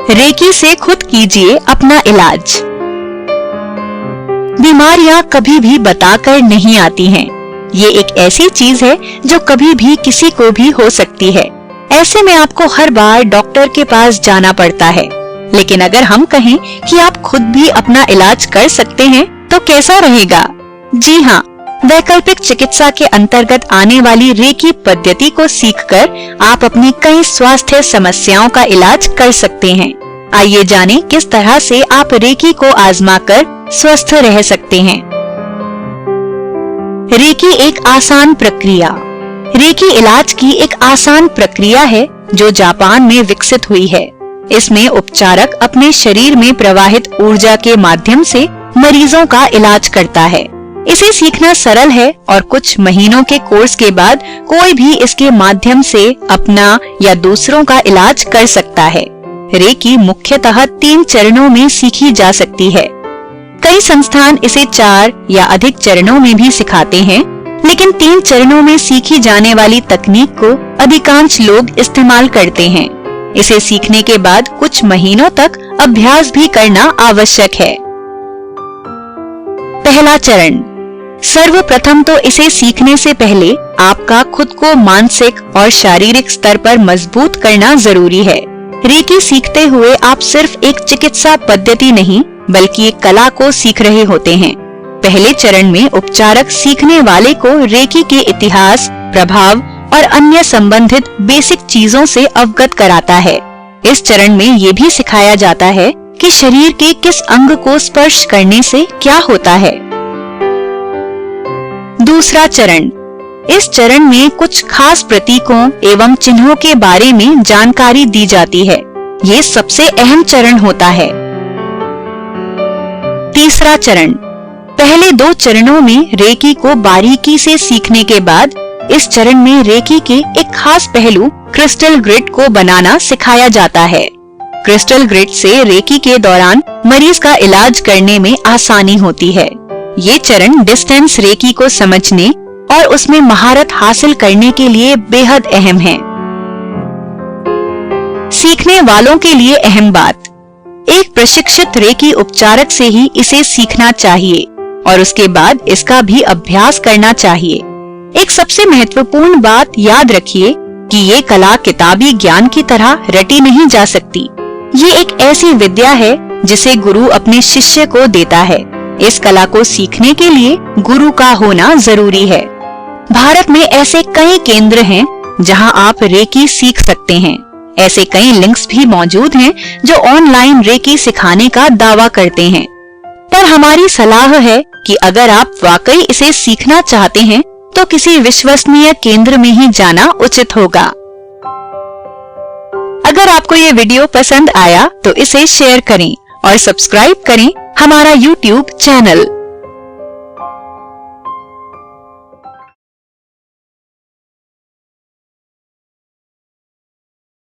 Recce से खुद कीजिए अपना इलाज। बीमारियां कभी भी बताकर नहीं आती हैं। ये एक ऐसी चीज है जो कभी भी किसी को भी हो सकती है। ऐसे में आपको हर बार डॉक्टर के पास जाना पड़ता है। लेकिन अगर हम कहें कि आप खुद भी अपना इलाज कर सकते हैं तो कैसा रहेगा? जी हाँ, वैकल्पिक चिकित्सा के अंतर्गत आने वाली रेकी पद्धति को सीखकर आप अपनी कई स्वास्थ्य समस्याओं का इलाज कर सकते हैं। आइए जानें किस तरह से आप रेकी को आजमाकर स्वस्थ रह सकते हैं। रेकी एक आसान प्रक्रिया। रेकी इलाज की एक आसान प्रक्रिया है जो जापान में विकसित हुई है। इसमें उपचारक अपने शरीर में प्रवाहित ऊर्जा के माध्यम से मरीजों का इलाज करता है। इसे सीखना सरल है और कुछ महीनों के कोर्स के बाद कोई भी इसके माध्यम से अपना या दूसरों का इलाज कर सकता है। रेकी मुख्यतः 3 चरणों में सीखी जा सकती है। कई संस्थान इसे 4 या अधिक चरणों में भी सिखाते हैं, लेकिन 3 चरणों में सीखी जाने वाली तकनीक को अधिकांश लोग इस्तेमाल करते हैं। इसे सीखने के बाद कुछ महीनों तक अभ्यास भी करना आवश्यक है। पहला चरण। सर्वप्रथम तो इसे सीखने से पहले आपका खुद को मानसिक और शारीरिक स्तर पर मजबूत करना जरूरी है। रेकी सीखते हुए आप सिर्फ एक चिकित्सा पद्धति नहीं बल्कि एक कला को सीख रहे होते हैं। पहले चरण में उपचारक सीखने वाले को रेकी के इतिहास, प्रभाव और अन्य संबंधित बेसिक चीजों से अवगत कराता है। इस चरण में ये भी सिखाया जाता है कि शरीर के किस अंग को स्पर्श करने से क्या होता है। दूसरा चरण। इस चरण में कुछ खास प्रतीकों एवं चिन्हों के बारे में जानकारी दी जाती है। ये सबसे अहम चरण होता है। तीसरा चरण। पहले 2 चरणों में रेकी को बारीकी से सीखने के बाद इस चरण में रेकी के एक खास पहलू क्रिस्टल ग्रिड को बनाना सिखाया जाता है। क्रिस्टल ग्रिड से रेकी के दौरान मरीज का इलाज करने में आसानी होती है। ये चरण डिस्टेंस रेकी को समझने और उसमें महारत हासिल करने के लिए बेहद अहम है। सीखने वालों के लिए अहम बात। एक प्रशिक्षित रेकी उपचारक से ही इसे सीखना चाहिए और उसके बाद इसका भी अभ्यास करना चाहिए। एक सबसे महत्वपूर्ण बात याद रखिए कि ये कला किताबी ज्ञान की तरह रटी नहीं जा सकती। ये एक ऐसी विद्या है जिसे गुरु अपने शिष्य को देता है। इस कला को सीखने के लिए गुरु का होना जरूरी है। भारत में ऐसे कई केंद्र हैं जहां आप रेकी सीख सकते हैं। ऐसे कई लिंक्स भी मौजूद हैं जो ऑनलाइन रेकी सिखाने का दावा करते हैं। पर हमारी सलाह है कि अगर आप वाकई इसे सीखना चाहते हैं तो किसी विश्वसनीय केंद्र में ही जाना उचित होगा। अगर आपको ये वीडियो पसंद आया तो इसे शेयर करें और सब्सक्राइब करें हमारा YouTube चैनल।